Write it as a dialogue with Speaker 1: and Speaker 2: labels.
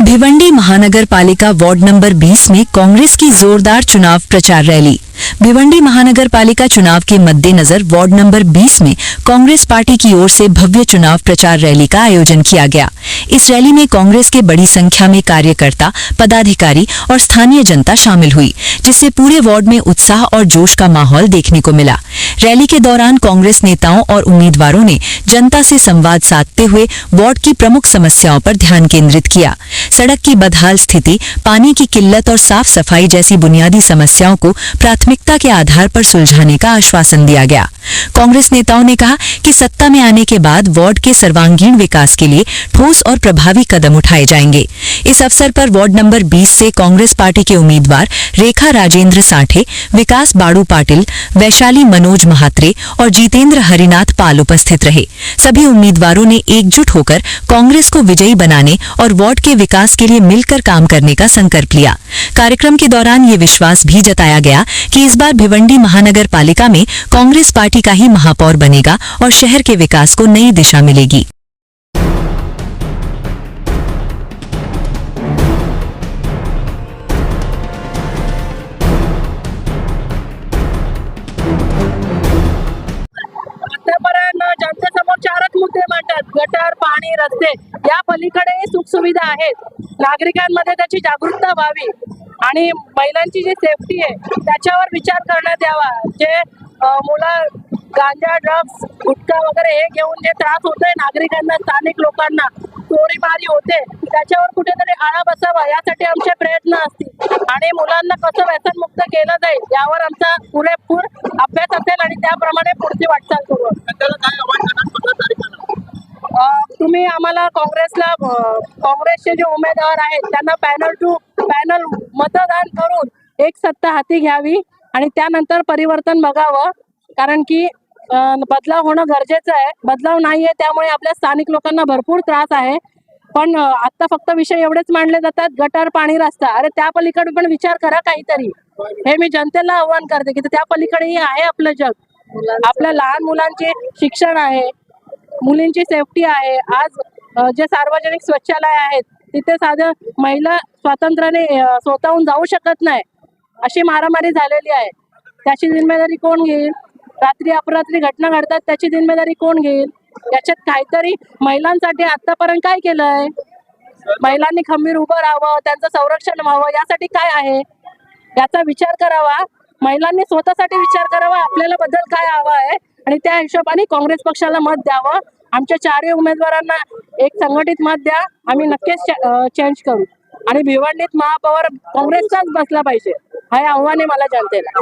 Speaker 1: भिवंडी महानगर पालिका ward number 20 में कांग्रेस की जोरदार चुनाव प्रचार रैली। भिवंडी महानगर पालिका चुनाव के मद्देनजर वार्ड नंबर 20 में कांग्रेस पार्टी की ओर से भव्य चुनाव प्रचार रैली का आयोजन किया गया। इस रैली में कांग्रेस के बड़ी संख्या में कार्यकर्ता, पदाधिकारी और स्थानीय जनता शामिल हुई, जिससे पूरे वार्ड में उत्साह और जोश का माहौल देखने को मिला। रैली के दौरान कांग्रेस नेताओं और उम्मीदवारों ने जनता से संवाद साधते हुए वार्ड की प्रमुख समस्याओं पर ध्यान केंद्रित किया। सड़क की बदहाल स्थिति, पानी की किल्लत और साफ सफाई जैसी बुनियादी समस्याओं को प्राथमिकता के आधार पर सुलझाने का आश्वासन दिया गया। कांग्रेस नेताओं ने कहा कि सत्ता में आने के बाद वार्ड के सर्वांगीण विकास के लिए ठोस और प्रभावी कदम उठाए जाएंगे। इस अवसर पर वार्ड नंबर 20 से कांग्रेस पार्टी के उम्मीदवार रेखा राजेंद्र साठे, विकास बाड़ू पाटिल, वैशाली मनोज महात्रे और जितेंद्र हरिनाथ पाल उपस्थित रहे। सभी उम्मीदवारों ने एकजुट होकर कांग्रेस को विजयी बनाने और वार्ड के विकास के लिए मिलकर काम करने का संकल्प लिया। कार्यक्रम के दौरान ये विश्वास भी जताया गया कि इस बार भिवंडी महानगर पालिका में कांग्रेस पार्टी का ही महापौर बनेगा और शहर के विकास को नई दिशा मिलेगी।
Speaker 2: जनतेसमोर चारच मुद्दे मांडतात: गटर, पाणी, रस्ते। या पलीकडे सुखसुविधा आहेत, नागरिकांमध्ये त्याची जागरूकता व्हावी आणि महिलांची जी सेफ्टी आहे त्याच्यावर विचार करण्यात यावा। जे मुलं गांजा, ड्रग्स, गुटखा वगैरे हे घेऊन जे त्रास होतोय नागरिकांना, स्थानिक लोकांना, चोरीमारी होते, त्याच्यावर कुठेतरी आळा बसावा यासाठी आमचे प्रयत्न असतील आणि मुलांना कसं व्यसनमुक्त केलं जाईल यावर आमचा पुरेपूर अभ्यास असेल आणि त्याप्रमाणे पुढची वाटचाल करू। तुम्ही आम्हाला काँग्रेसचे जे उमेदवार आहेत त्यांना पॅनल टू पॅनल मतदान करून एक सत्ता हाती घ्यावी आणि त्यानंतर परिवर्तन बघावं, कारण की बदलाव होणं गरजेचं आहे। बदलाव नाहीये त्यामुळे आपल्या स्थानिक लोकांना भरपूर त्रास आहे। पण आता फक्त विषय एवढेच मांडले जातात: गटर, पाणी, रस्ता। अरे त्या पलीकडे पण विचार करा काहीतरी। हे मी जनतेला आव्हान करते की त्या पलीकडेही आहे आपलं जग, आपल्या लहान मुलांचे शिक्षण आहे, मुलींची सेफ्टी आहे। आज जे सार्वजनिक शौचालय आहेत तिथे साधं महिला स्वातंत्र्याने स्वतःहून जाऊ शकत नाही, अशी मारामारी झालेली आहे। त्याची जिम्मेदारी कोण घेईल? रात्री अपरात्री घटना घडतात, त्याची जिम्मेदारी कोण घेईल? याच्यात काहीतरी महिलांसाठी आतापर्यंत काय केलंय? महिलांनी खंबीर उभं राहावं, त्यांचं संरक्षण व्हावं, यासाठी काय आहे याचा विचार करावा। महिलांनी स्वतःसाठी विचार करावा, आपल्याला बदल काय हवा आहे आणि त्या हिशोबाने काँग्रेस पक्षाला मत द्यावं। आमच्या चारही उमेदवारांना एक संघटित मत द्या, आम्ही नक्कीच चेंज करू आणि भिवंडीत महापौर काँग्रेसचाच बसला पाहिजे, हे आव्हान आहे मला जनतेला।